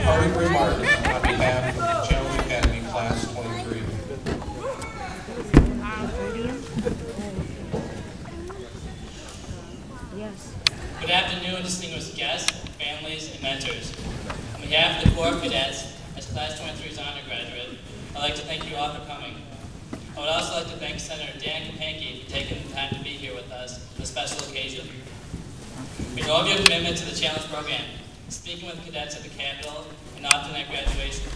parting remarks on behalf of the Challenge Academy Class 23. Good afternoon, distinguished guests, families, and mentors. On behalf of the Corps of Cadets, as Class 23's undergraduate, I'd like to thank you all for coming. I would also like to thank Senator Dan Kapanke for taking the time to be here with us on a special occasion. We know of your commitment to the Challenge program, speaking with cadets at the Capitol, and often at graduation.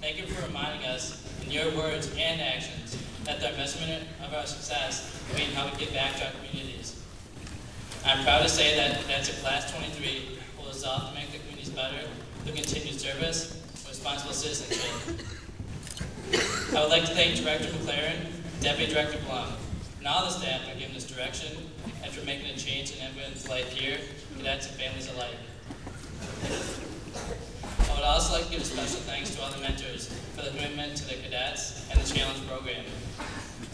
Thank you for reminding us, in your words and actions, that the measurement of our success will be in how we give back to our communities. I'm proud to say that cadets at Class 23 will resolve to make their communities better through continued service and responsible citizenship. I would like to thank Director McLaren, Deputy Director Blum, and all the staff for giving us direction and for making a change in everyone's life here, cadets and families alike. I would also like to give a special thanks to all the mentors for their commitment to the cadets and the Challenge program.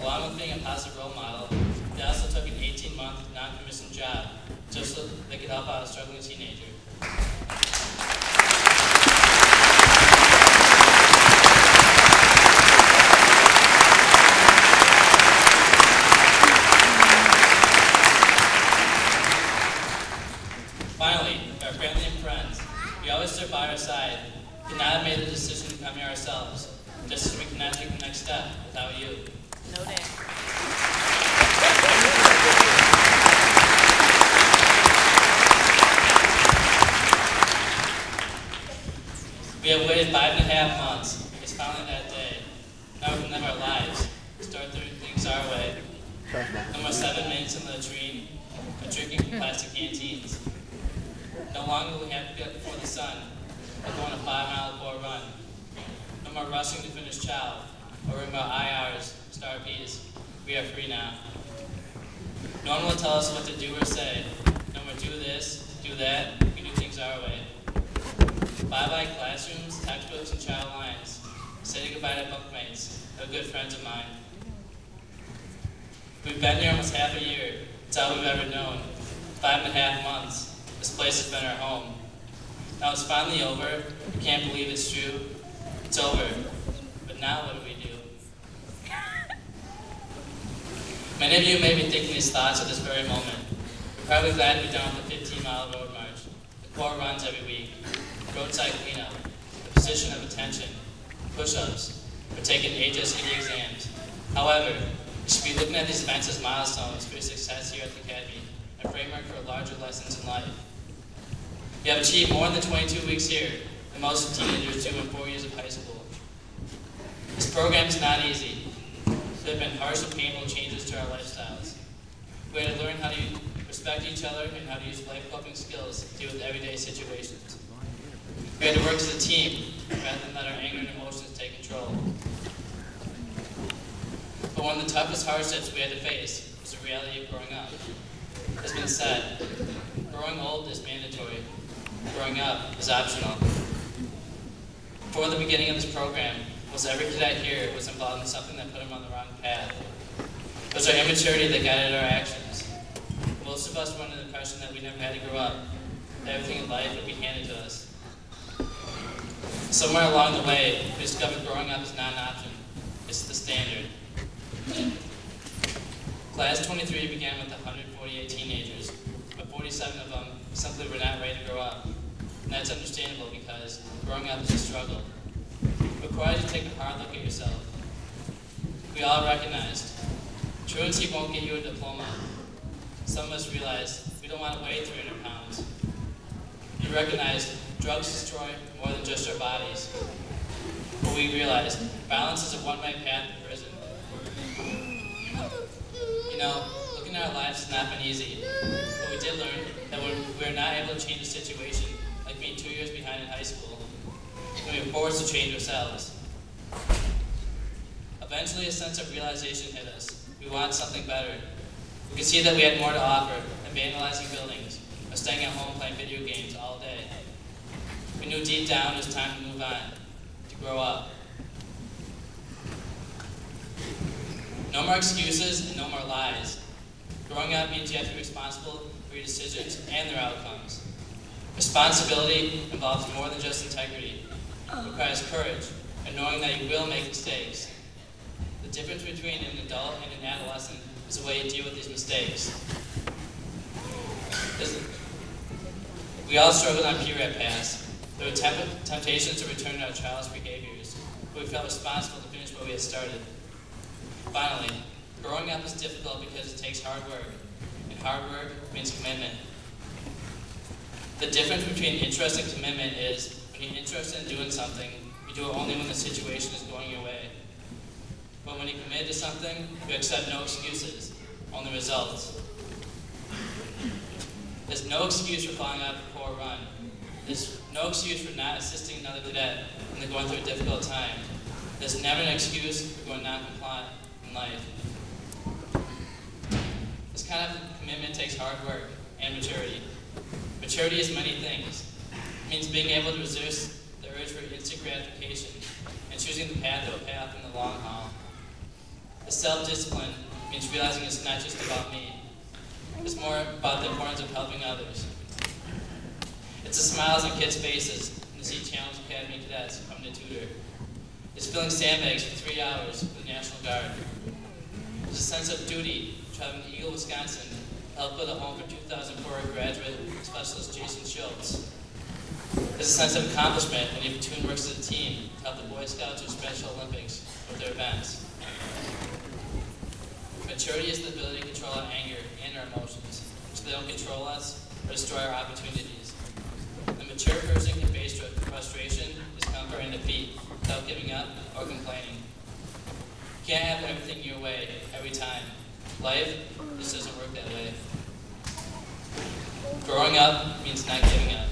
Along with being a positive role model, they also took an 18-month non-commissioned job just so they could help out a struggling teenager. Finally, our family and friends, we always stood by our side, could not have made the decision to come here ourselves, just as we cannot take the next step without you. No doubt. We have waited 5.5 months. It's finally that day. Now we can live our lives, start doing things our way. No more 7 minutes in the latrine, or drinking from plastic canteens. No longer will we have to get before the sun, or go on a 5-mile core run. No more rushing to finish chow, or worrying about IRs, star P's. We are free now. No one will tell us what to do or say. No more do this, do that, we do things our way. Bye-bye classrooms, textbooks, and child lines. Say goodbye to bookmates. They're good friends of mine. We've been here almost half a year. It's all we've ever known. 5.5 months. This place has been our home. Now it's finally over. We can't believe it's true. It's over. But now what do we do? Many of you may be thinking these thoughts at this very moment. You're probably glad to be done with the 15-mile road march. The Corps runs every week. Roadside cleanup, the position of attention, push-ups, or taking HSED exams. However, you should be looking at these events as milestones for your success here at the Academy, a framework for larger lessons in life. You have achieved more than 22 weeks here, than most teenagers do in 4 years of high school. This program is not easy. There have been harsh and painful changes to our lifestyles. We had to learn how to respect each other and how to use life-coping skills to deal with everyday situations. We had to work as a team rather than let our anger and emotions take control. But one of the toughest hardships we had to face was the reality of growing up. As has been said, growing old is mandatory. Growing up is optional. Before the beginning of this program, almost every cadet here was involved in something that put him on the wrong path. It was our immaturity that guided our actions. Most of us were under the impression that we never had to grow up, that everything in life would be handed to us. Somewhere along the way, we discovered growing up is not an option. It's the standard. Class 23 began with 148 teenagers, but 47 of them simply were not ready to grow up. And that's understandable because growing up is a struggle. It requires you to take a hard look at yourself. We all recognized truancy won't get you a diploma. Some of us realized we don't want to weigh 300 pounds. You recognized drugs destroy more than just our bodies. But we realized violence is a one-way path to prison. You know, looking at our lives has not been easy. But we did learn that when we were not able to change the situation, like being 2 years behind in high school, we were forced to change ourselves. Eventually, a sense of realization hit us. We wanted something better. We could see that we had more to offer than vandalizing buildings or staying at home playing video games all day. We knew deep down it was time to move on, to grow up. No more excuses and no more lies. Growing up means you have to be responsible for your decisions and their outcomes. Responsibility involves more than just integrity. It requires courage and knowing that you will make mistakes. The difference between an adult and an adolescent is the way you deal with these mistakes. We all struggled on puberty past. There were temptations to return to our childish behaviors, but we felt responsible to finish what we had started. Finally, growing up is difficult because it takes hard work, and hard work means commitment. The difference between interest and commitment is when you're interested in doing something, you do it only when the situation is going your way. But when you're committed to something, you accept no excuses, only results. There's no excuse for falling out of a poor run. There's no excuse for not assisting another cadet when they're going through a difficult time. There's never an excuse for going non-compliant in life. This kind of commitment takes hard work and maturity. Maturity is many things. It means being able to resist the urge for instant gratification and choosing the path of a path in the long haul. The self-discipline means realizing it's not just about me. It's more about the importance of helping others. It's the smiles on kids' faces when they see Challenge Academy cadets come to tutor. It's filling sandbags for 3 hours for the National Guard. There's a sense of duty traveling to Eagle, Wisconsin to help build a home for 2004 graduate specialist Jason Schultz. There's a sense of accomplishment when your platoon works as a team to help the Boy Scouts or Special Olympics with their events. Maturity is the ability to control our anger and our emotions, so they don't control us or destroy our opportunities. A mature person can face frustration, discomfort, and defeat without giving up or complaining. You can't have everything your way every time. Life just doesn't work that way. Growing up means not giving up.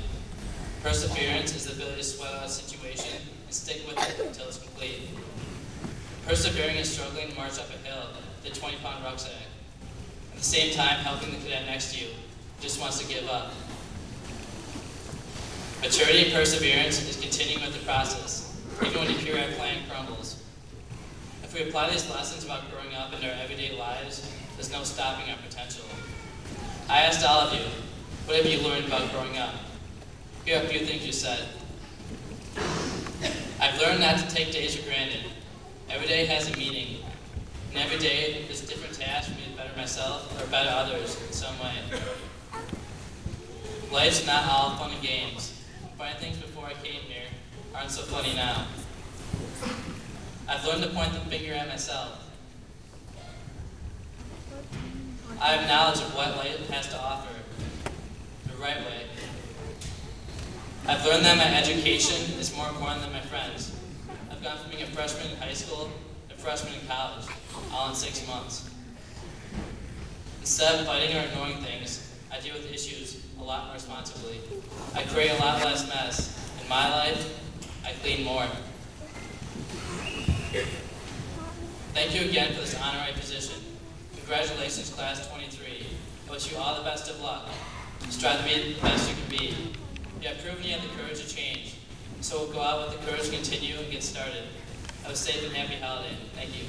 Perseverance is the ability to sweat out a situation and stick with it until it's complete. Persevering is struggling to march up a hill with a 20-pound rucksack. At the same time, helping the cadet next to you who just wants to give up. Maturity and perseverance is continuing with the process, even when your pure plan crumbles. If we apply these lessons about growing up into our everyday lives, there's no stopping our potential. I asked all of you, what have you learned about growing up? Here are a few things you said. I've learned not to take days for granted. Every day has a meaning, and every day there's different tasks for me to better myself or better others in some way. Life's not all fun and games. Funny things before I came here aren't so funny now. I've learned to point the finger at myself. I have knowledge of what life has to offer, the right way. I've learned that my education is more important than my friends. I've gone from being a freshman in high school to a freshman in college, all in 6 months. Instead of fighting or ignoring things, I deal with issues a lot more responsibly. I create a lot less mess. In my life, I clean more. Thank you again for this honorary position. Congratulations, Class 23. I wish you all the best of luck. Strive to be the best you can be. You have proven you have the courage to change. So we'll go out with the courage to continue and get started. Have a safe and happy holiday. Thank you.